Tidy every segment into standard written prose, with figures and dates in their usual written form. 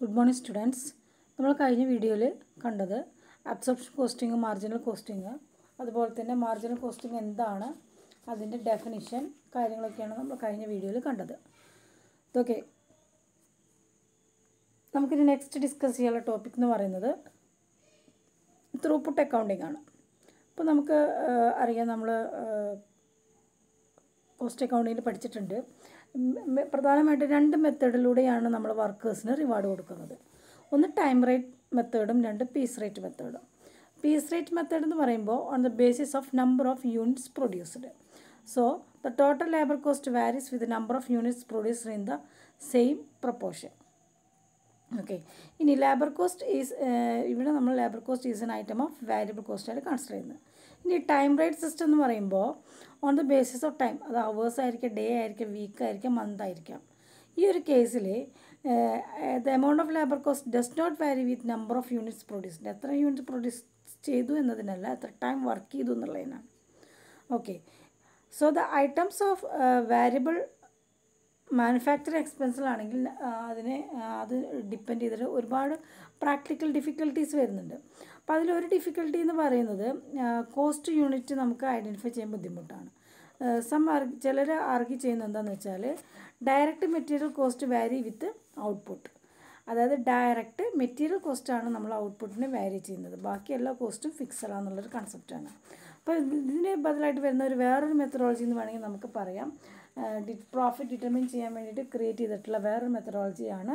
Good morning students. നമ്മൾ കഴിഞ്ഞ വീഡിയോയിൽ കണ്ടത് അബ്സോർപ്ഷൻ കോസ്റ്റിംഗ് മാർജിനൽ കോസ്റ്റിംഗ് അതുപോലെ തന്നെ മാർജിനൽ കോസ്റ്റിംഗ് എന്താണ് അതിൻ്റെ ഡെഫിനിഷൻ കാര്യങ്ങളൊക്കെയാണ് നമ്മൾ കഴിഞ്ഞ വീഡിയോയിൽ കണ്ടത്. ഓക്കെ, നമുക്കിനി നെക്സ്റ്റ് ഡിസ്കസ് ചെയ്യാനുള്ള ടോപ്പിക് എന്ന് പറയുന്നത് ത്രൂപുട്ട് അക്കൗണ്ടിംഗ് ആണ്. അപ്പോൾ നമുക്ക് അറിയാം, നമ്മൾ കോസ്റ്റ് അക്കൗണ്ടിങ്ങിൽ പഠിച്ചിട്ടുണ്ട്. പ്രധാനമായിട്ട് രണ്ട് മെത്തേഡിലൂടെയാണ് നമ്മൾ വർക്കേഴ്സിന് റിവാർഡ് കൊടുക്കുന്നത്. ഒന്ന് ടൈം റേറ്റ് മെത്തേഡും രണ്ട് പീസ് റേറ്റ് മെത്തേഡും. പീസ് റേറ്റ് മെത്തേഡ് എന്ന് പറയുമ്പോൾ on the basis of number of units produced. So the total labour cost varies with number of units produced in the same proportion. Okay, ഇനി labour cost is, ഇവിടെ നമ്മൾ labour cost is an item of variable കോസ്റ്റായിട്ട് consider ചെയ്യുന്നത്. ഇനി time rate system എന്ന് പറയുമ്പോൾ on the basis of time, അത് hours ആയിരിക്കാം, ഡേ ആയിരിക്കാം, വീക്ക് ആയിരിക്കാം, മന്ത് ആയിരിക്കാം. ഈ ഒരു കേസിൽ the amount of labour cost does not vary with number of units produced. എത്ര യൂണിറ്റ് പ്രൊഡ്യൂസ് ചെയ്തു എന്നതിനല്ല, എത്ര ടൈം വർക്ക് ചെയ്തു എന്നുള്ളതിനാണ്. Okay, so the items of variable manufacturing എക്സ്പെൻസിലാണെങ്കിൽ അത് ഡിപ്പെൻഡ് ചെയ്തിട്ട് ഒരുപാട് പ്രാക്ടിക്കൽ ഡിഫിക്കൽട്ടീസ് വരുന്നുണ്ട്. അപ്പോൾ അതിലൊരു ഡിഫിക്കൽട്ടി എന്ന് പറയുന്നത് കോസ്റ്റ് യൂണിറ്റ് നമുക്ക് ഐഡൻറ്റിഫൈ ചെയ്യാൻ ബുദ്ധിമുട്ടാണ്. ചിലർ ആർഗ്യൂ ചെയ്യുന്നത് എന്താണെന്ന് വെച്ചാൽ ഡയറക്റ്റ് മെറ്റീരിയൽ കോസ്റ്റ് വാരി വിത്ത് ഔട്ട്പുട്ട്. അതായത് ഡയറക്റ്റ് മെറ്റീരിയൽ കോസ്റ്റാണ് നമ്മൾ ഔട്ട്പുട്ടിന് വാരി ചെയ്യുന്നത്, ബാക്കി എല്ലാ കോസ്റ്റും ഫിക്സഡ് ആണെന്നുള്ളൊരു കൺസെപ്റ്റാണ്. അപ്പോൾ ഇതിന് ബദലായിട്ട് വരുന്ന വേറൊരു മെത്തഡോളജി എന്ന് വേണമെങ്കിൽ നമുക്ക് പറയാം, പ്രോഫിറ്റ് ഡിറ്റർമിൻ ചെയ്യാൻ വേണ്ടിയിട്ട് ക്രിയേറ്റ് ചെയ്തിട്ടുള്ള വേറൊരു മെത്തഡോളജിയാണ്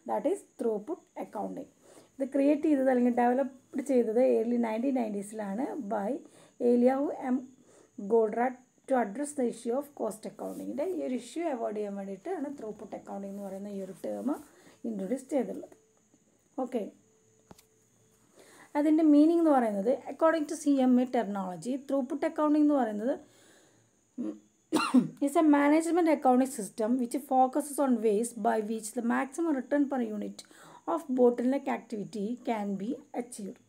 ദാറ്റ് ഈസ് ത്രൂപുട്ട് അക്കൗണ്ടിങ്. ഇത് ക്രിയേറ്റ് ചെയ്തത് അല്ലെങ്കിൽ ഡെവലപ്ഡ് ചെയ്തത് early 1990s by Eliyahu M Goldratt to address the issue of cost അക്കൗണ്ടിങ്ങിൻ്റെ ഈ ഒരു ഇഷ്യൂ അവോയ്ഡ് ചെയ്യാൻ വേണ്ടിയിട്ടാണ് ത്രൂപുട്ട് അക്കൗണ്ടിങ് എന്ന് പറയുന്ന ഈ ഒരു ടേം ഇൻട്രൊഡ്യൂസ് ചെയ്തിട്ടുള്ളത്. ഓക്കെ, അതിൻ്റെ മീനിങ് എന്ന് പറയുന്നത് according to CMA terminology, throughput accounting എന്ന് പറയുന്നത് is a management accounting system which focuses on ways by which the maximum return per unit of bottleneck activity can be achieved.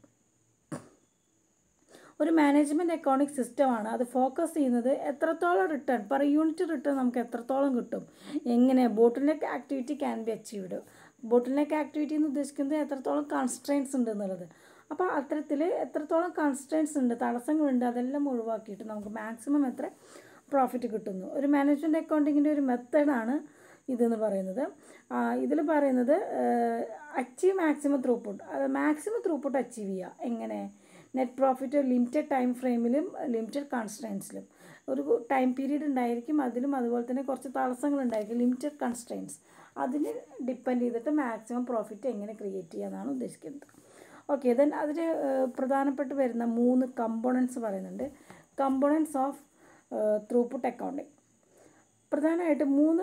ഒരു management accounting സിസ്റ്റമാണ്. അത് focus ചെയ്യുന്നത് എത്രത്തോളം return per unit return നമുക്ക് എത്രത്തോളം കിട്ടും, എങ്ങനെ bottleneck activity can be achieved. Bottleneck activity എന്ന് ഉദ്ദേശിക്കുന്നത് എത്രത്തോളം കൺസ്ട്രെയിൻസ് ഉണ്ട് എന്നുള്ളത്. അപ്പോൾ അത്തരത്തിൽ എത്രത്തോളം കൺസ്ട്രെയിൻസ് ഉണ്ട്, തടസ്സങ്ങളുണ്ട്, അതെല്ലാം ഒഴിവാക്കിയിട്ട് നമുക്ക് മാക്സിമം എത്ര പ്രോഫിറ്റ് കിട്ടുന്നു. ഒരു മാനേജ്മെൻറ്റ് അക്കൗണ്ടിങ്ങിൻ്റെ ഒരു മെത്തേഡാണ് ഇതെന്ന് പറയുന്നത്. ഇതിൽ പറയുന്നത് അച്ചീവ് മാക്സിമം ത്രൂപുട്ട്, അത് മാക്സിമം ത്രൂപുട്ട് അച്ചീവ് ചെയ്യുക. എങ്ങനെ? നെറ്റ് പ്രോഫിറ്റ് ലിമിറ്റഡ് ടൈം ഫ്രെയിമിലും ലിമിറ്റഡ് കൺസ്ട്രെയിൻസിലും. ഒരു ടൈം പീരീഡ് ഉണ്ടായിരിക്കും, അതിലും അതുപോലെ തന്നെ കുറച്ച് തടസ്സങ്ങളുണ്ടായിരിക്കും, ലിമിറ്റഡ് കൺസ്ട്രെയിൻസ്. അതിന് ഡിപ്പെൻഡ് ചെയ്തിട്ട് മാക്സിമം പ്രോഫിറ്റ് എങ്ങനെ ക്രിയേറ്റ് ചെയ്യാമെന്നാണ് ഉദ്ദേശിക്കുന്നത്. ഓക്കെ, ദെൻ അതിന് പ്രധാനപ്പെട്ട് വരുന്ന 3 കമ്പോണൻസ് പറയുന്നുണ്ട്. Components of throughput accounting. പ്രധാനമായിട്ട് 3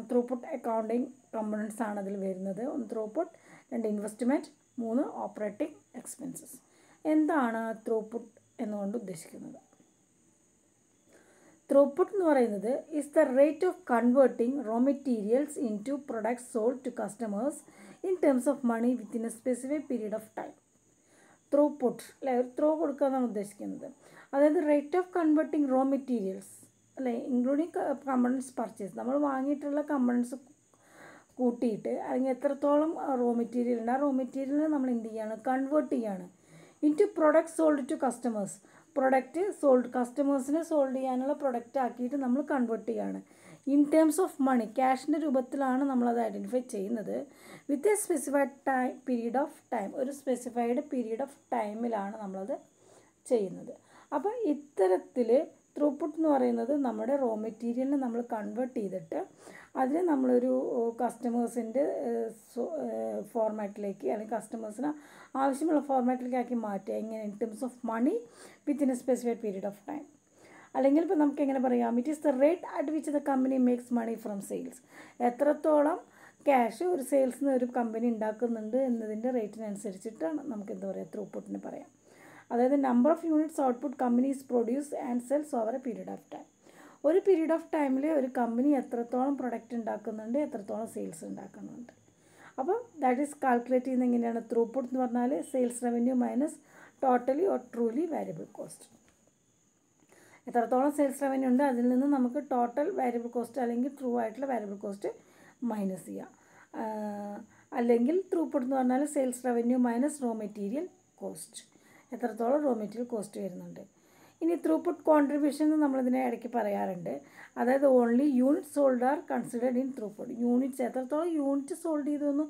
ത്രൂപുട്ട് അക്കൗണ്ടിങ് കമ്പോണൻസ് ആണ് അതിൽ വരുന്നത്. ഒന്ന് ത്രൂപുട്ട്, 2 ഇൻവെസ്റ്റ്മെൻറ്റ്, 3 ഓപ്പറേറ്റിംഗ് എക്സ്പെൻസസ്. എന്താണ് ത്രൂപുട്ട് എന്നുകൊണ്ട് ഉദ്ദേശിക്കുന്നത്? ത്രൂപുട്ട് എന്ന് പറയുന്നത് is the rate of converting raw materials into products sold to customers in terms of money within a specific period of time. Throughput അല്ലെ, ഒരു ത്രോ കൊടുക്കുക എന്നാണ് ഉദ്ദേശിക്കുന്നത്. അതായത് rate of converting raw materials അല്ലെ, including components purchase, നമ്മൾ വാങ്ങിയിട്ടുള്ള components കൂട്ടിയിട്ട് അല്ലെങ്കിൽ എത്രത്തോളം റോ മെറ്റീരിയൽ ഉണ്ട്, ആ റോ മെറ്റീരിയലിനെ നമ്മൾ എന്ത് ചെയ്യാണ്, കൺവേർട്ട് ചെയ്യാണ് into product sold to customers. Product sold, കസ്റ്റമേഴ്സിനെ സോൾഡ് ചെയ്യാനുള്ള പ്രൊഡക്റ്റ് ആക്കിയിട്ട് നമ്മൾ കൺവേർട്ട് ചെയ്യാണ്. ഇൻ ടേംസ് ഓഫ് മണി, ക്യാഷിൻ്റെ രൂപത്തിലാണ് നമ്മളത് ഐഡൻറ്റിഫൈ ചെയ്യുന്നത്. With a specified period of time, ഒരു സ്പെസിഫൈഡ് പീരീഡ് ഓഫ് ടൈമിലാണ് നമ്മളത് ചെയ്യുന്നത്. അപ്പോൾ ഇത്തരത്തിൽ ത്രൂപുട്ട് എന്ന് പറയുന്നത് നമ്മുടെ റോ മെറ്റീരിയലിനെ നമ്മൾ കൺവേർട്ട് ചെയ്തിട്ട് അതിനെ നമ്മളൊരു കസ്റ്റമേഴ്സിൻ്റെ ഫോർമാറ്റിലേക്ക് അല്ലെങ്കിൽ കസ്റ്റമേഴ്സിന് ആവശ്യമുള്ള ഫോർമാറ്റിലേക്ക് ആക്കി മാറ്റുക. എങ്ങനെ? In terms of money within a specified period of time. അല്ലെങ്കിൽ ഇപ്പോൾ നമുക്ക് എങ്ങനെ പറയാം, it is the rate at which the company makes money from sales. എത്രത്തോളം ക്യാഷ് ഒരു സെയിൽസിൽ നിന്ന് ഒരു കമ്പനി ഉണ്ടാക്കുന്നുണ്ട് എന്നതിൻ്റെ റേറ്റിനനുസരിച്ചിട്ടാണ് നമുക്ക് എന്താ പറയുക, ത്രൂപുട്ടിന് പറയാം. അതായത് number of units output companies produce and cells over A period of time. ഒരു പീരീഡ് ഓഫ് ടൈമിൽ ഒരു കമ്പനി എത്രത്തോളം പ്രൊഡക്റ്റ് ഉണ്ടാക്കുന്നുണ്ട്, എത്രത്തോളം സെയിൽസ് ഉണ്ടാക്കുന്നുണ്ട്. അപ്പോൾ ദാറ്റ് ഈസ് കാൽക്കുലേറ്റ് ചെയ്യുന്നത് എങ്ങനെയാണ്? ത്രൂപുട്ട് എന്ന് പറഞ്ഞാൽ sales revenue minus totally or truly variable cost. എത്രത്തോളം സെയിൽസ് റവന്യൂ ഉണ്ട് അതിൽ നിന്ന് നമുക്ക് ടോട്ടൽ വാരിയബിൾ കോസ്റ്റ് അല്ലെങ്കിൽ ട്രൂ ആയിട്ടുള്ള വാരിയബിൾ കോസ്റ്റ് മൈനസ് ചെയ്യാം. അല്ലെങ്കിൽ ത്രൂപുട്ട് എന്ന് പറഞ്ഞാൽ sales revenue minus raw material cost, എത്രത്തോളം റോ മെറ്റീരിയൽ കോസ്റ്റ് വരുന്നുണ്ട്. ഇനി ത്രൂപുട്ട് കോൺട്രിബ്യൂഷൻ എന്ന് നമ്മളിതിനെ ഇടയ്ക്ക് പറയാറുണ്ട്. അതായത് only unit sold are considered in throughput. Units എത്രത്തോളം യൂണിറ്റ് സോൾഡ് ചെയ്തെന്ന്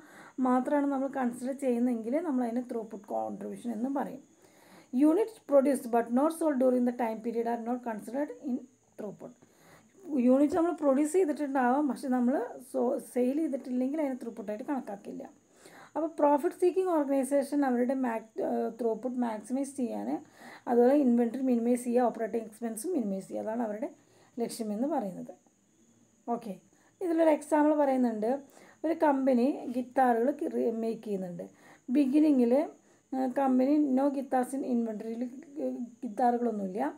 മാത്രമാണ് നമ്മൾ കൺസിഡർ ചെയ്യുന്നതെങ്കിൽ നമ്മളതിനെ ത്രൂപുട്ട് കോൺട്രിബ്യൂഷൻ എന്ന് പറയും. Units produced but not sold during the time period are not considered in throughput. Unit നമ്മൾ പ്രൊഡ്യൂസ് ചെയ്തിട്ടുണ്ടാവാം, പക്ഷെ നമ്മൾ സെയിൽ ചെയ്തിട്ടില്ലെങ്കിൽ അതിനെ ത്രൂപുട്ടായിട്ട് കണക്കാക്കില്ല. അപ്പോൾ പ്രോഫിറ്റ് സീക്കിംഗ് ഓർഗനൈസേഷൻ അവരുടെ ത്രൂപുട്ട് മാക്സിമൈസ് ചെയ്യാൻ, അതുപോലെ ഇൻവെൻറ്ററി മിനിമൈസ് ചെയ്യുക, ഓപ്പറേറ്റിംഗ് എക്സ്പെൻസും മിനിമൈസ് ചെയ്യുക, അതാണ് അവരുടെ ലക്ഷ്യമെന്ന് പറയുന്നത്. ഓക്കെ, ഇതിലൊരു എക്സാമ്പിൾ പറയുന്നുണ്ട്. ഒരു കമ്പനി ഗിത്താറുകൾ മേക്ക് ചെയ്യുന്നുണ്ട്. ബിഗിനിങ്ങിൽ കമ്പനി നോ ഗിത്താർസ് ഇൻ ഇൻവെൻറ്ററിയിൽ ഗിത്താറുകളൊന്നുമില്ല.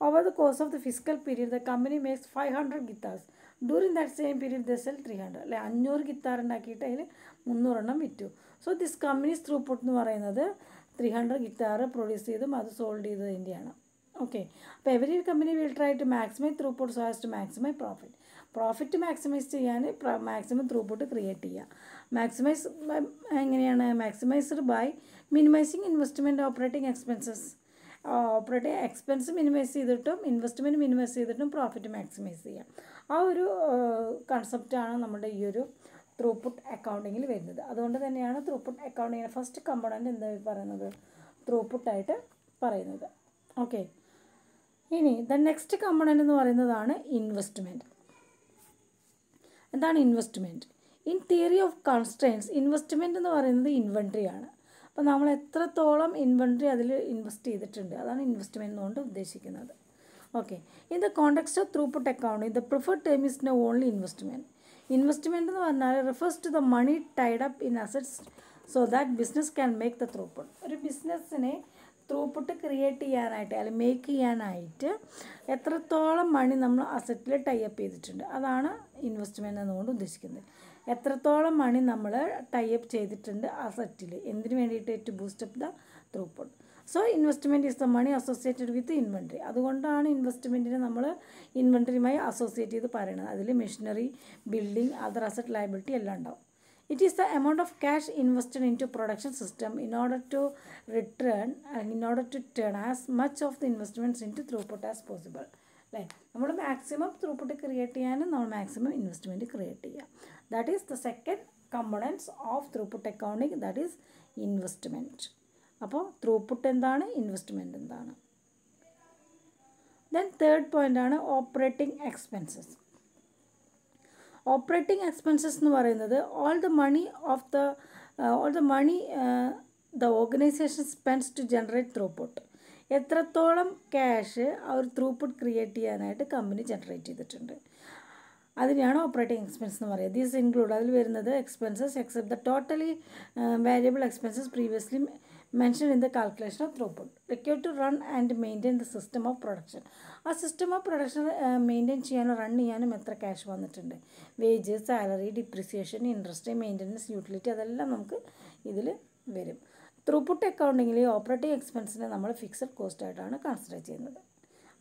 Over the course of the physical period the company makes 500 guitars. During that same period the sell 300. അല്ലെ, 500 ഗിത്താർ ഉണ്ടാക്കിയിട്ട് അതിൽ 300 എണ്ണം വിറ്റു. സോ ദിസ് കമ്പനീസ് ത്രൂപുട്ട് എന്ന് പറയുന്നത് 300 ഗിത്താർ പ്രൊഡ്യൂസ് ചെയ്തും അത് സോൾഡ് ചെയ്തതിൻ്റെയാണ്. ഓക്കെ, അപ്പോൾ every company will try to maximise throughput so as to maximise profit. Profit maximise ചെയ്യാൻ മാക്സിമം ത്രൂപുട്ട് ക്രിയേറ്റ് ചെയ്യുക. മാക്സിമൈസ് എങ്ങനെയാണ്? Maximised by minimising investment operating expenses. Operating expense minimise ചെയ്തിട്ടും investment minimise ചെയ്തിട്ടും profit maximise ചെയ്യാം. ആ ഒരു കൺസെപ്റ്റാണ് നമ്മുടെ ഈ ഒരു ത്രൂപുട്ട് അക്കൗണ്ടിങ്ങിൽ വരുന്നത്. അതുകൊണ്ട് തന്നെയാണ് ത്രൂപുട്ട് അക്കൗണ്ടിങ്ങിൻ്റെ ഫസ്റ്റ് കമ്പോണൻറ്റ് എന്താ പറയുന്നത്? ത്രൂപുട്ടായിട്ട് പറയുന്നത്. ഓക്കെ, ഇനി ദ നെക്സ്റ്റ് കമ്പോണൻറ്റ് എന്ന് പറയുന്നതാണ് ഇൻവെസ്റ്റ്മെൻറ്റ്. എന്താണ് investment? In theory of constraints investment എന്ന് പറയുന്നത് ഇൻവെൻട്രിയാണ്. അപ്പോൾ നമ്മൾ എത്രത്തോളം ഇൻവെൻട്രി അതിൽ ഇൻവെസ്റ്റ് ചെയ്തിട്ടുണ്ട്, അതാണ് ഇൻവെസ്റ്റ്മെൻറ്റ് കൊണ്ട് ഉദ്ദേശിക്കുന്നത്. Okay, in the context of throughput accounting the preferred term is no only investment. Investment എന്ന് പറഞ്ഞാൽ refers to the money tied up in assets so that business can make the throughput. ഒരു ബിസിനസ്സിനെ throughput create ചെയ്യാനായിട്ട് അല്ലെങ്കിൽ make ചെയ്യാനായിട്ട് എത്രത്തോളം മണി നമ്മൾ അസറ്റിൽ type ചെയ്തിട്ടുണ്ട്, അതാണ് ഇൻവെസ്റ്റ്മെൻറ്റ് എന്നുകൊണ്ട് ഉദ്ദേശിക്കുന്നത്. എത്രത്തോളം മണി നമ്മൾ ടൈപ്പ് ചെയ്തിട്ടുണ്ട് അസറ്റിൽ, എന്തിനു വേണ്ടിയിട്ട്? To boost up the throughput. So investment is the money associated with inventory. അതുകൊണ്ടാണ് ഇൻവെസ്റ്റ്മെൻറ്റിനെ നമ്മൾ ഇൻവെൻട്രിയുമായി അസോസിയേറ്റ് ചെയ്ത് പറയുന്നത്. അതിൽ machinery, building, other asset liability എല്ലാം ഉണ്ടാവും. It is the amount of cash invested into production system in order to turn as much of the investments into throughput as possible. അല്ലേ, നമ്മൾ മാക്സിമം ത്രൂപുട്ട് ക്രിയേറ്റ് ചെയ്യാനും നമ്മൾ maximum investment create ചെയ്യുക. That is the second components of throughput accounting, that is investment. അപ്പോൾ throughput എന്താണ്, investment എന്താണ്. Then third പോയിൻ്റാണ് operating expenses. Operating expenses എന്ന് പറയുന്നത് all the money the organisation spends to generate throughput. എത്രത്തോളം cash ആ ഒരു ത്രൂപുട്ട് ക്രിയേറ്റ് ചെയ്യാനായിട്ട് കമ്പനി ജനറേറ്റ് ചെയ്തിട്ടുണ്ട്, അതിനെയാണ് ഓപ്പറേറ്റിംഗ് എക്സ്പെൻസ് എന്ന് പറയുന്നത്. ദീസ് ഇൻക്ലൂഡ്, അതിൽ വരുന്നത് expenses except the totally variable expenses previously mentioned in the calculation of throughput required to run and maintain the system of production. ആ സിസ്റ്റം ഓഫ് പ്രൊഡക്ഷൻ മെയിൻറ്റെയിൻ ചെയ്യാനും run ചെയ്യാനും എത്ര cash വന്നിട്ടുണ്ട്, wage, salary, depreciation, interest, maintenance, utility, അതെല്ലാം നമുക്ക് ഇതിൽ വരും. Throughput അക്കൗണ്ടിങ്ങിൽ operating എക്സ്പെൻസിനെ നമ്മൾ ഫിക്സഡ് കോസ്റ്റ് ആയിട്ടാണ് കൺസിഡർ ചെയ്യുന്നത്.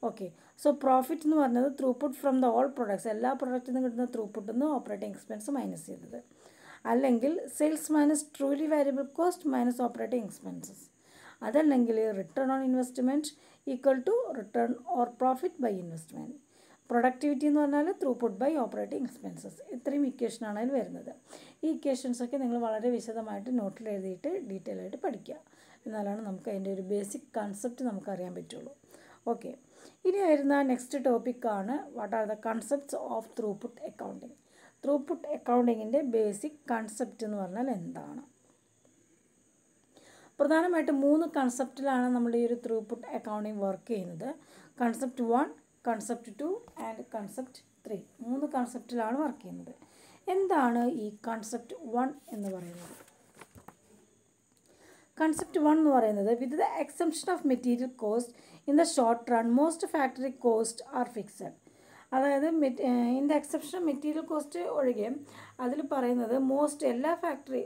ഓക്കെ, സോ പ്രോഫിറ്റ് എന്ന് പറഞ്ഞത് throughput from the all products, എല്ലാ പ്രൊഡക്റ്റിൽ നിന്ന് കിട്ടുന്ന ത്രൂപുട്ടിൽ നിന്ന് ഓപ്പറേറ്റിംഗ് എക്സ്പെൻസ് മൈനസ് ചെയ്തത്. അല്ലെങ്കിൽ sales minus truly variable cost minus operating expenses. അതല്ലെങ്കിൽ return on investment equal to return or profit by investment. Productivity എന്ന് പറഞ്ഞാൽ ത്രൂപുട്ട് ബൈ ഓപ്പറേറ്റിംഗ് എക്സ്പെൻസസ്. ഇത്രയും ഇക്വേഷനാണ് അതിൽ വരുന്നത്. ഈ ഇക്വേഷൻസൊക്കെ നിങ്ങൾ വളരെ വിശദമായിട്ട് നോട്ടിൽ എഴുതിയിട്ട് ഡീറ്റെയിൽ ആയിട്ട് പഠിക്കുക. എന്നാലാണ് നമുക്ക് അതിൻ്റെ ഒരു ബേസിക് കൺസെപ്റ്റ് നമുക്ക് അറിയാൻ പറ്റുള്ളൂ. ഓക്കെ, ഇനി വരുന്ന നെക്സ്റ്റ് ടോപ്പിക്കാണ് what are the concepts of throughput accounting. Throughput അക്കൗണ്ടിങ്ങിൻ്റെ ബേസിക് കൺസെപ്റ്റ് എന്ന് പറഞ്ഞാൽ എന്താണ്? പ്രധാനമായിട്ടും 3 കൺസെപ്റ്റിലാണ് നമ്മൾ ഈ ഒരു ത്രൂപുട്ട് അക്കൗണ്ടിങ് വർക്ക് ചെയ്യുന്നത്. Concept 1, concept 2 and concept 3. 3 കൺസെപ്റ്റിലാണ് വർക്ക് ചെയ്യുന്നത്. എന്താണ് ഈ കൺസെപ്റ്റ് 1 എന്ന് പറയുന്നത്? കൺസെപ്റ്റ് 1 എന്ന് പറയുന്നത് with the exemption of material cost in the short run most factory cost are fixed. അതായത് in the exception material cost ഒഴികെ അതിൽ പറയുന്നത്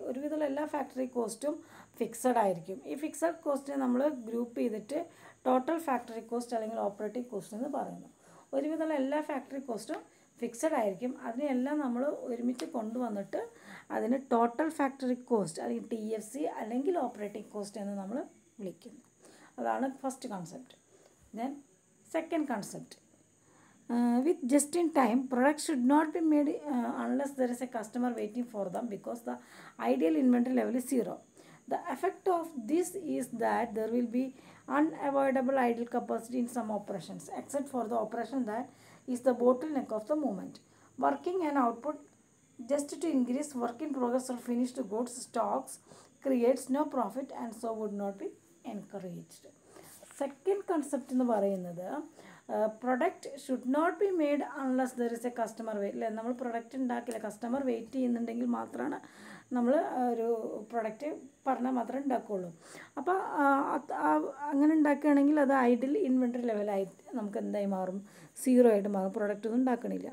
ഒരുവിധമുള്ള എല്ലാ ഫാക്ടറി കോസ്റ്റും ഫിക്സഡ് ആയിരിക്കും. ഈ ഫിക്സഡ് കോസ്റ്റിനെ നമ്മൾ ഗ്രൂപ്പ് ചെയ്തിട്ട് ടോട്ടൽ ഫാക്ടറി കോസ്റ്റ് അല്ലെങ്കിൽ ഓപ്പറേറ്റിംഗ് കോസ്റ്റ് എന്ന് പറയുന്നു. ഒരുവിധമുള്ള എല്ലാ ഫാക്ടറി കോസ്റ്റും ഫിക്സഡ് ആയിരിക്കും. അതിനെല്ലാം നമ്മൾ ഒരുമിച്ച് കൊണ്ടുവന്നിട്ട് അതിന് ടോട്ടൽ ഫാക്ടറി കോസ്റ്റ് അല്ലെങ്കിൽ TFC അല്ലെങ്കിൽ ഓപ്പറേറ്റിംഗ് കോസ്റ്റ് എന്ന് നമ്മൾ വിളിക്കുന്നു. അതാണ് first concept. Then second concept, with just in time products should not be made unless there is a customer waiting for them because the ideal inventory level is 0. The effect of this is that there will be unavoidable idle capacity in some operations except for the operation that is the bottleneck of the movement. Working and output just to increase work in progress or finished goods stocks creates no profit and so would not be encouraged. Second concept എന്ന് പറയുന്നത് product should not be made unless there is a customer wait. അല്ലേ, നമ്മൾ product ഉണ്ടാക്കില്ല, customer wait ചെയ്യുന്നുണ്ടെങ്കിൽ മാത്രമാണ് നമ്മൾ ഒരു product പറഞ്ഞാൽ മാത്രമേ ഉണ്ടാക്കുകയുള്ളൂ. അപ്പോൾ അങ്ങനെ ഉണ്ടാക്കുകയാണെങ്കിൽ അത് ഐഡിൽ ഇൻവെൻറ്ററി ലെവലായി നമുക്ക് എന്തായി മാറും, 0 ആയിട്ട് മാറും, പ്രൊഡക്റ്റ് ഒന്നും ഉണ്ടാക്കണില്ല.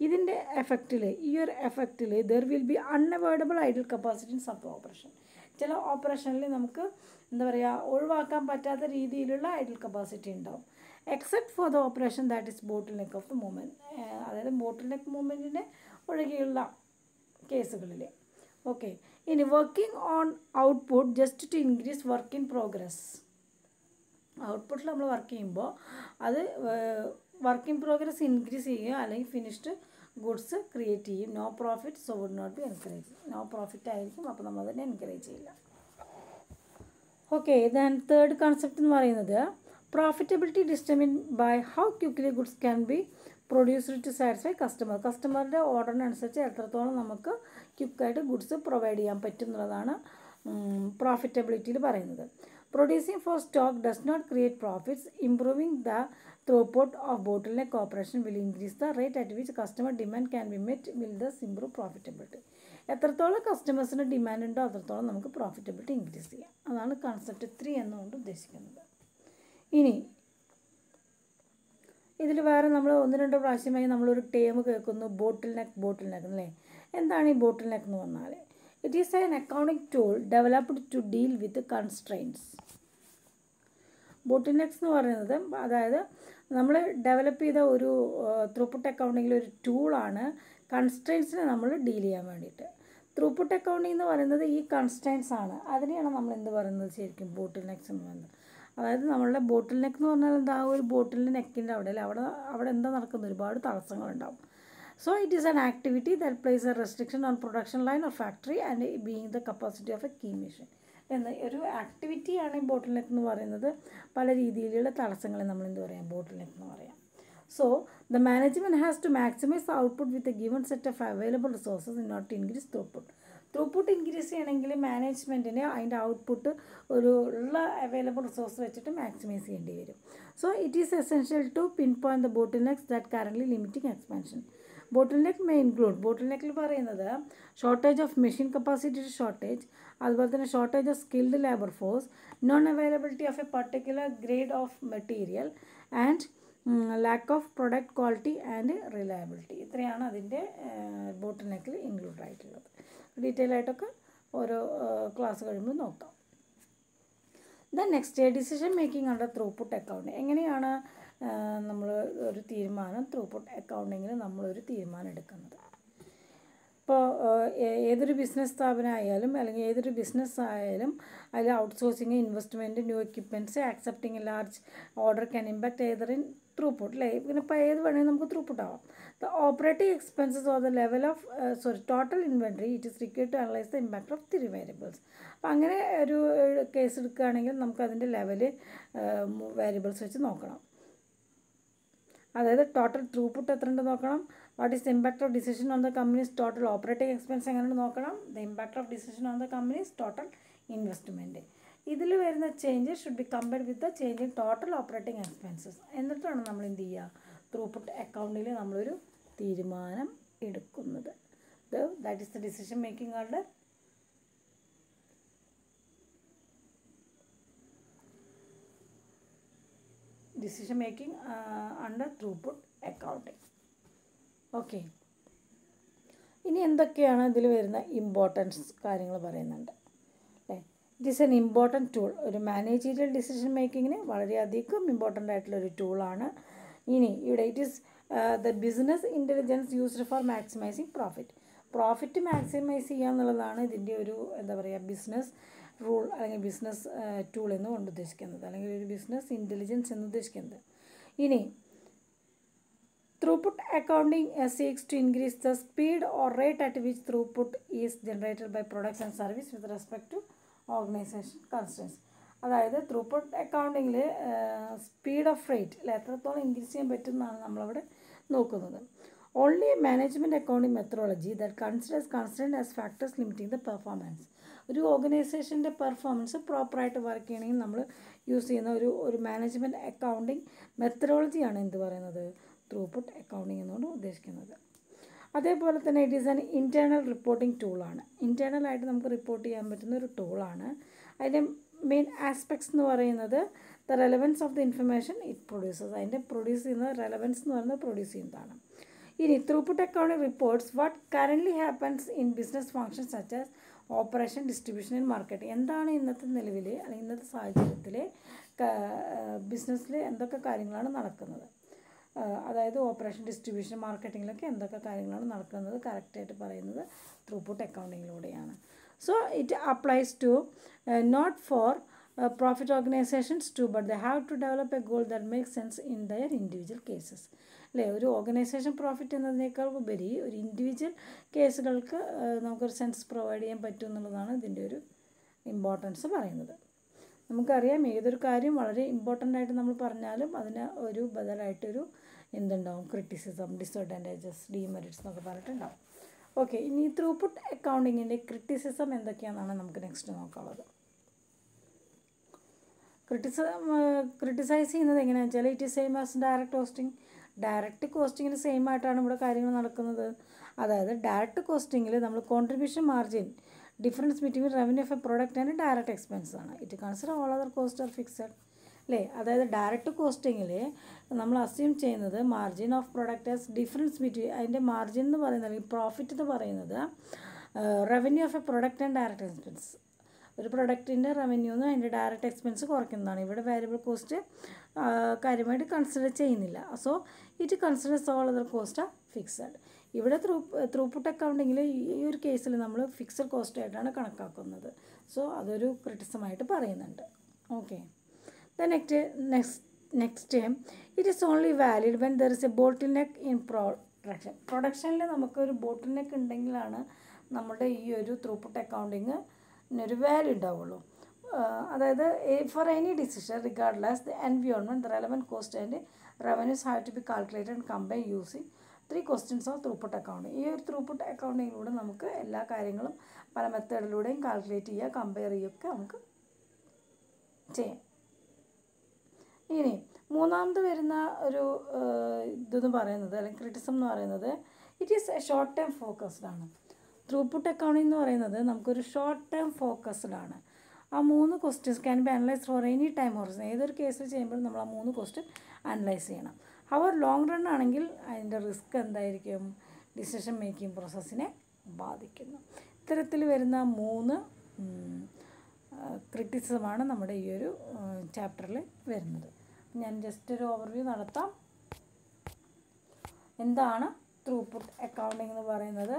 ഇതിൻ്റെ എഫക്റ്റിൽ, ഈ ഒരു എഫക്റ്റിൽ there will be unavoidable idle capacity in sub operation. ചില ഓപ്പറേഷനിൽ നമുക്ക് എന്താ പറയുക, ഒഴിവാക്കാൻ പറ്റാത്ത രീതിയിലുള്ള ഐഡിൽ കപ്പാസിറ്റി ഉണ്ടാവും. Except for the operation that is bottleneck of the movement. അതായത് ബോട്ടിൽ നെക്ക് മൂവ്മെൻറ്റിൻ്റെ ഒഴികെയുള്ള കേസുകളിൽ. ഓക്കെ, ഇനി working on output just to increase work in progress. ഔട്ട്പുട്ടിൽ നമ്മൾ വർക്ക് ചെയ്യുമ്പോൾ അത് വർക്ക് ഇൻ പ്രോഗ്രസ് ഇൻക്രീസ് ചെയ്യുക അല്ലെങ്കിൽ ഫിനിഷ്ഡ് ഗുഡ്സ് ക്രിയേറ്റ് ചെയ്യും. No profit so would not be encourage. No profit ആയിരിക്കും, അപ്പോൾ നമ്മൾ അതിനെ എൻകറേജ് ചെയ്യില്ല. ഓക്കെ, ദെൻ തേർഡ് കൺസെപ്റ്റ് എന്ന് പറയുന്നത് profitability determine by how quickly goods can be produced to satisfy customer. കസ്റ്റമറുടെ ഓർഡറിനനുസരിച്ച് എത്രത്തോളം നമുക്ക് ക്വിക്കായിട്ട് ഗുഡ്സ് പ്രൊവൈഡ് ചെയ്യാൻ പറ്റും എന്നുള്ളതാണ് പ്രോഫിറ്റബിലിറ്റിയിൽ പറയുന്നത്. Producing for stock does not create profits. Improving the throughput of bottleneck operation will increase the rate at which customer demand can be met will thus improve profitability. എത്രത്തോളം കസ്റ്റമേഴ്സിന് ഡിമാൻഡ് ഉണ്ടോ അത്രത്തോളം നമുക്ക് പ്രോഫിറ്റബിലിറ്റി ഇൻക്രീസ് ചെയ്യാം. അതാണ് concept 3 എന്നുകൊണ്ട് ഉദ്ദേശിക്കുന്നത്. ഇനി ഇതിൽ വേറെ നമ്മൾ 1-2 പ്രാവശ്യമായി നമ്മളൊരു ടേം കേൾക്കുന്നു, ബോട്ടിൽ നെക്ക് അല്ലേ. എന്താണ് ഈ ബോട്ടിൽ നെക്ക് എന്ന് പറഞ്ഞാൽ? It is an accounting tool developed to deal with constraints. Bottlenecks എന്ന് പറയുന്നത് അതായത് നമ്മൾ ഡെവലപ്പ് ചെയ്ത ഒരു ത്രൂപുട്ട് അക്കൗണ്ടിങ്ങിൽ ഒരു ടൂളാണ് കൺസ്ട്രെയിൻസിനെ നമ്മൾ ഡീൽ ചെയ്യാൻ വേണ്ടിയിട്ട്. ത്രൂപുട്ട് അക്കൗണ്ടിങ് എന്ന് പറയുന്നത് ഈ കൺസ്ട്രെയിൻസ് ആണ്, അതിനെയാണ് നമ്മൾ എന്ത് പറയുന്നത് ശരിക്കും ബോട്ടിൽ നെക്സ് എന്ന് പറയുന്നത്. അതായത് നമ്മളുടെ ബോട്ടിൽ നെക്ക് എന്ന് പറഞ്ഞാൽ എന്താ, ഒരു ബോട്ടിലിൻ്റെ നെക്കിൻ്റെ അവിടെ അല്ലേ, അവിടെ എന്താ നടക്കുന്നത്, ഒരുപാട് തടസ്സങ്ങളുണ്ടാവും. So it is an activity that places a restriction on production line or factory and being the capacity of a key machine. എന്ന ഒരു ആക്ടിവിറ്റിയാണ് ഈ ബോട്ടിൽ നെക്ക് എന്ന് പറയുന്നത്. പല രീതിയിലുള്ള തടസ്സങ്ങളെ നമ്മൾ എന്ത് പറയാം, ബോട്ടിൽ നെക്ക് എന്ന് പറയാം. So the management has to maximise the output with a given set of available resources in order to increase throughput increase ചെയ്യണമെങ്കിൽ മാനേജ്മെൻറ്റിന് അതിൻ്റെ ഔട്ട്പുട്ട് ഒരു ഉള്ള അവൈലബിൾ റിസോഴ്സ് വെച്ചിട്ട് മാക്സിമൈസ് ചെയ്യേണ്ടി വരും. So it is essential to pinpoint the bottlenecks that currently limiting expansion. Bottleneck may include, ബോട്ടിൽ നെക്കിൽ പറയുന്നത് shortage of machine capacity shortage, അതുപോലെ തന്നെ shortage of skilled labour force, non availability of a particular grade of material and lack of product quality and reliability. ഇത്രയാണ് അതിൻ്റെ ബോട്ടിൽ നെക്കിൽ include ആയിട്ടുള്ളത്. Detail ആയിട്ടൊക്കെ ഓരോ ക്ലാസ് കഴിയുമ്പോൾ നോക്കാം. Then next, decision making under throughput account. എങ്ങനെയാണ് നമ്മൾ ഒരു തീരുമാനം ത്രൂപുട്ട് അക്കൗണ്ടിങ്ങിൽ നമ്മളൊരു തീരുമാനം എടുക്കുന്നത്? ഇപ്പോൾ ഏതൊരു ബിസിനസ് സ്ഥാപനമായാലും അല്ലെങ്കിൽ ഏതൊരു ബിസിനസ് ആയാലും അതിൽ outsourcing, investment, new equipments, accepting a large order can impact either in throughput അല്ലേ. പിന്നെ ഇപ്പോൾ ഏത് വേണമെങ്കിലും നമുക്ക് ത്രൂപുട്ട് ആവാം. The operating expenses or the level of total inventory it is required to analyse the impact of 3 variables. അപ്പോൾ അങ്ങനെ ഒരു കേസ് എടുക്കുകയാണെങ്കിൽ നമുക്ക് അതിൻ്റെ ലെവല് വേരിയബിൾസ് വെച്ച് നോക്കണം. അതായത് ടോട്ടൽ ത്രൂപുട്ട് എത്ര ഉണ്ട് നോക്കണം, what is the impact of decision on the companies total operating expense എങ്ങനെയുണ്ട് നോക്കണം, the impact of decision on the companies total investment. ഇതിൽ വരുന്ന changes should be compared with the change in total operating expenses. എന്നിട്ടാണ് നമ്മൾ എന്ത് ചെയ്യുക, throughput അക്കൗണ്ടിൽ നമ്മളൊരു തീരുമാനം എടുക്കുന്നത്. That is the decision making under throughput accounting. Okay, ഇനി എന്തൊക്കെയാണ് ഇതിൽ വരുന്ന ഇമ്പോർട്ടൻസ് കാര്യങ്ങൾ പറയുന്നുണ്ട് അല്ലേ. It is an important tool. ഒരു മാനേജീരിയൽ ഡിസിഷൻ മേക്കിങ്ങിന് വളരെയധികം ഇമ്പോർട്ടൻ്റ് ആയിട്ടുള്ളൊരു ടൂളാണ്. ഇനി ഇവിടെ it is the business intelligence used for maximising profit. Profit maximise ചെയ്യുക എന്നുള്ളതാണ് ഇതിൻ്റെ ഒരു എന്താ പറയുക ബിസിനസ് റൂൾ അല്ലെങ്കിൽ ബിസിനസ് ടൂൾ എന്ന് കൊണ്ട് ഉദ്ദേശിക്കുന്നത്, അല്ലെങ്കിൽ ഒരു ബിസിനസ് ഇൻ്റലിജൻസ് എന്ന് ഉദ്ദേശിക്കുന്നത്. ഇനി throughput accounting seeks to increase the speed or rate at which throughput is generated by products and service with respect to organization constraints. അതായത് ത്രൂപുട്ട് അക്കൗണ്ടിങ്ങിൽ സ്പീഡ് ഓഫ് റേറ്റ് അല്ലെ എത്രത്തോളം ഇൻക്രീസ് ചെയ്യാൻ പറ്റുമെന്നാണ് നമ്മളവിടെ നോക്കുന്നത്. Only management accounting methodology that considers constraint as factors limiting the performance. ഒരു ഓർഗനൈസേഷൻ്റെ performance പ്രോപ്പറായിട്ട് work ചെയ്യണമെങ്കിൽ നമ്മൾ യൂസ് ചെയ്യുന്ന ഒരു മാനേജ്മെൻറ്റ് അക്കൗണ്ടിങ് മെത്തഡോളജിയാണ് എന്ത് പറയുന്നത്, ത്രൂപുട്ട് അക്കൗണ്ടിങ് എന്നുകൊണ്ട് ഉദ്ദേശിക്കുന്നത്. അതേപോലെ തന്നെ it is an internal reporting ടൂളാണ്. ഇൻറ്റേർണലായിട്ട് നമുക്ക് റിപ്പോർട്ട് ചെയ്യാൻ പറ്റുന്ന ഒരു ടൂളാണ്. അതിൻ്റെ മെയിൻ ആസ്പെക്ട്സ് എന്ന് പറയുന്നത് the relevance of the information it produces. അതിൻ്റെ പ്രൊഡ്യൂസ് ചെയ്യുന്ന റെലവൻസ് എന്ന് പറയുന്നത് പ്രൊഡ്യൂസ് ചെയ്യുന്നതാണ്. ഇനി throughput accounting reports what currently happens in business functions such as operation, distribution and marketing. എന്താണ് ഇന്നത്തെ നിലവിൽ അല്ലെങ്കിൽ ഇന്നത്തെ സാഹചര്യത്തിൽ ബിസിനസ്സിൽ എന്തൊക്കെ കാര്യങ്ങളാണ് നടക്കുന്നത്, അതായത് ഓപ്പറേഷൻ, ഡിസ്ട്രിബ്യൂഷൻ, മാർക്കറ്റിങ്ങിലൊക്കെ എന്തൊക്കെ കാര്യങ്ങളാണ് നടക്കുന്നത് കറക്റ്റായിട്ട് പറയുന്നത് ത്രൂപുട്ട് അക്കൗണ്ടിങ്ങിലൂടെയാണ്. So it applies to not for profit organizations too, but they have to develop a goal that makes sense in their individual cases. അല്ലേ, ഒരു ഓർഗനൈസേഷൻ പ്രോഫിറ്റ് എന്നതിനേക്കാൾ ഉപരി ഒരു ഇൻഡിവിജ്വൽ കേസുകൾക്ക് നമുക്കൊരു സെൻസ് പ്രൊവൈഡ് ചെയ്യാൻ പറ്റും എന്നുള്ളതാണ് ഇതിൻ്റെ ഒരു ഇമ്പോർട്ടൻസ് പറയുന്നത്. നമുക്കറിയാം ഏതൊരു കാര്യം വളരെ ഇമ്പോർട്ടൻ്റ് ആയിട്ട് നമ്മൾ പറഞ്ഞാലും അതിന് ഒരു ബദലായിട്ടൊരു എന്തുണ്ടാവും, ക്രിറ്റിസിസം, ഡിസഡ്വാൻറ്റേജസ്, ഡീമെറിറ്റ്സ് എന്നൊക്കെ പറഞ്ഞിട്ടുണ്ടാവും. ഓക്കെ, ഇനി ത്രൂപുട്ട് അക്കൗണ്ടിങ്ങിൻ്റെ ക്രിറ്റിസിസം എന്തൊക്കെയാണെന്നാണ് നമുക്ക് നെക്സ്റ്റ് നോക്കാനുള്ളത്. ക്രിട്ടിസൈസ് ചെയ്യുന്നത് എങ്ങനെയാണെന്ന് വെച്ചാൽ it is same as direct costing. Direct കോസ്റ്റിങ്ങിന് സെയിം ആയിട്ടാണ് ഇവിടെ കാര്യങ്ങൾ നടക്കുന്നത്. അതായത് ഡയറക്റ്റ് കോസ്റ്റിങ്ങിൽ നമ്മൾ contribution margin difference between revenue of a product and direct expense ആണ്. It consider all other cost are fixed അല്ലേ. അതായത് ഡയറക്റ്റ് കോസ്റ്റിങ്ങിൽ നമ്മൾ അസ്യൂം ചെയ്യുന്നത് margin of product as difference between, അതിൻ്റെ മാർജിൻ എന്ന് പറയുന്നത് അല്ലെങ്കിൽ പ്രോഫിറ്റ് എന്ന് പറയുന്നത് revenue of a product and direct expense. ഒരു പ്രൊഡക്റ്റിൻ്റെ റവന്യൂന്ന് അതിൻ്റെ ഡയറക്റ്റ് എക്സ്പെൻസ് കുറയ്ക്കുന്നതാണ്. ഇവിടെ വേരിയബിൾ കോസ്റ്റ് കാര്യമായിട്ട് കൺസിഡർ ചെയ്യുന്നില്ല. So it considers all other cost are fixed. ഇവിടെ ത്രൂപുട്ട് അക്കൗണ്ടിങ്ങിൽ ഈ ഒരു കേസിൽ നമ്മൾ ഫിക്സഡ് കോസ്റ്റ് ആയിട്ടാണ് കണക്കാക്കുന്നത്. സോ അതൊരു ക്രിറ്റിസമായിട്ട് പറയുന്നുണ്ട്. Okay, the next it is only valid when there is a bottleneck in പ്രൊഡക്ഷനിൽ നമുക്കൊരു ബോട്ടിൽ നെക്ക് ഉണ്ടെങ്കിലാണ് നമ്മുടെ ഈ ഒരു ത്രൂപുട്ട് അക്കൗണ്ടിങ് ഒരു വാല്യൂ ഉണ്ടാവുള്ളൂ. അതായത് for any decision regardless the environment the relevant cost and revenues have to be calculated and compare using 3 questions of throughput accounting. ഈ ഒരു ത്രൂപുട്ട് അക്കൗണ്ടിങ്ങിലൂടെ നമുക്ക് എല്ലാ കാര്യങ്ങളും പല മെത്തേഡിലൂടെയും കാൽക്കുലേറ്റ് ചെയ്യുക, കമ്പയർ ചെയ്യുകയൊക്കെ നമുക്ക് ചെയ്യാം. ഇനി മൂന്നാമത് വരുന്ന ഒരു ഇതെന്ന് പറയുന്നത് അല്ലെങ്കിൽ ക്രിറ്റിസം എന്ന് പറയുന്നത് it is a short term focused ആണ്. ത്രൂപുട്ട് അക്കൗണ്ടിങ് എന്ന് പറയുന്നത് നമുക്കൊരു ഷോർട്ട് ടേം ഫോക്കസ്ഡ് ആണ്. ആ 3 questions can be analyse for any time horizon. ഏതൊരു കേസിൽ ചെയ്യുമ്പോഴും നമ്മൾ ആ 3 ക്വസ്റ്റ്യൻ അനലൈസ് ചെയ്യണം. അവർ ലോങ് റൺ ആണെങ്കിൽ അതിൻ്റെ റിസ്ക് എന്തായിരിക്കും, ഡിസിഷൻ മേക്കിംഗ് പ്രോസസ്സിനെ ബാധിക്കുന്നു. ഇത്തരത്തിൽ വരുന്ന 3 ക്രിറ്റിസിസമാണ് നമ്മുടെ ഈ ഒരു ചാപ്റ്ററിൽ വരുന്നത്. ഞാൻ ജസ്റ്റ് ഒരു ഓവർവ്യൂ നടത്താം. എന്താണ് ത്രൂപുട്ട് അക്കൗണ്ടിങ് എന്ന് പറയുന്നത്?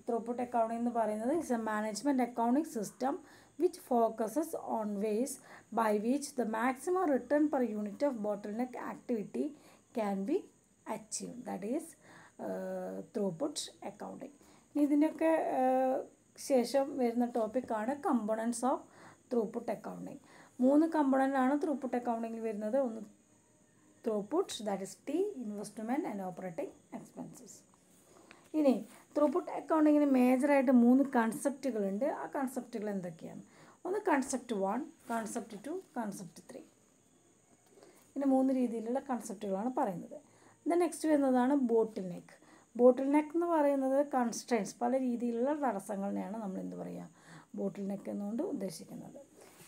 ത്രൂപുട്ട് അക്കൗണ്ടിങ് എന്ന് പറയുന്നത് is A management accounting system which focuses on ways by which the maximum return per unit of bottleneck activity can be achieved. That is throughput accounting. ഇതിൻ്റെയൊക്കെ ശേഷം വരുന്ന ടോപ്പിക്കാണ് components of throughput accounting. 3 component ആണ് throughput അക്കൗണ്ടിങ്ങിൽ വരുന്നത്. ഒന്ന് throughput, that is T, investment and operating expenses. ഇനി throughput അക്കൗണ്ടിങ്ങിന് മേജറായിട്ട് 3 കൺസെപ്റ്റുകളുണ്ട്. ആ കൺസെപ്റ്റുകൾ എന്തൊക്കെയാണ്? ഒന്ന് കൺസെപ്റ്റ് 1, കൺസെപ്റ്റ് 2, കൺസെപ്റ്റ് 3. ഇങ്ങനെ 3 രീതിയിലുള്ള കൺസെപ്റ്റുകളാണ് പറയുന്നത്. നെക്സ്റ്റ് വരുന്നതാണ് ബോട്ടിൽ നെക്ക്. ബോട്ടിൽ നെക്ക് എന്ന് പറയുന്നത് കൺസ്ട്രെയിൻസ്, പല രീതിയിലുള്ള തടസ്സങ്ങളിനെയാണ് നമ്മൾ എന്ത് പറയുക, ബോട്ടിൽ നെക്ക് എന്നുകൊണ്ട് ഉദ്ദേശിക്കുന്നത്.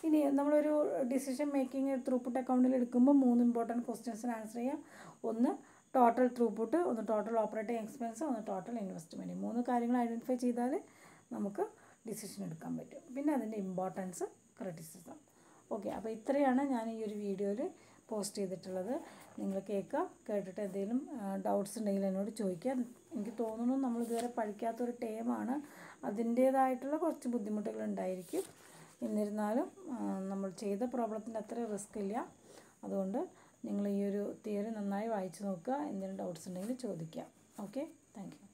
ഇനി നമ്മളൊരു ഡിസിഷൻ മേക്കിംഗ് ത്രൂപുട്ട് അക്കൗണ്ടിൽ എടുക്കുമ്പോൾ 3 ഇമ്പോർട്ടൻറ്റ് ക്വസ്റ്റ്യൻസിന് ആൻസർ ചെയ്യാം. ഒന്ന് ടോട്ടൽ ത്രൂപുട്ട്, ഒന്ന് ടോട്ടൽ ഓപ്പറേറ്റിംഗ് എക്സ്പെൻസ്, ഒന്ന് ടോട്ടൽ ഇൻവെസ്റ്റ്മെൻറ്റ്. 3 കാര്യങ്ങൾ ഐഡൻറ്റിഫൈ ചെയ്താൽ നമുക്ക് ഡിസിഷൻ എടുക്കാൻ പറ്റും. പിന്നെ അതിൻ്റെ ഇമ്പോർട്ടൻസ്, ക്രിറ്റിസിസം. ഓക്കെ, അപ്പോൾ ഇത്രയാണ് ഞാൻ ഈ ഒരു വീഡിയോയിൽ പോസ്റ്റ് ചെയ്തിട്ടുള്ളത്. നിങ്ങൾ കേട്ടിട്ട് എന്തെങ്കിലും ഡൗട്ട്സ് ഉണ്ടെങ്കിൽ എന്നോട് ചോദിക്കുക. എനിക്ക് തോന്നുന്നു നമ്മളിതുവരെ പഠിക്കാത്തൊരു ടേമാണ്, അതിൻ്റേതായിട്ടുള്ള കുറച്ച് ബുദ്ധിമുട്ടുകൾ ഉണ്ടായിരിക്കും. എന്നിരുന്നാലും നമ്മൾ ചെയ്ത പ്രോബ്ലത്തിൻ്റെ അത്ര റിസ്ക് ഇല്ല. അതുകൊണ്ട് നിങ്ങൾ ഈ ഒരു തിയറി നന്നായി വായിച്ച് നോക്കുക. എന്തെങ്കിലും ഡൗട്ട്സ് ഉണ്ടെങ്കിൽ ചോദിക്കുക. Okay, thank you.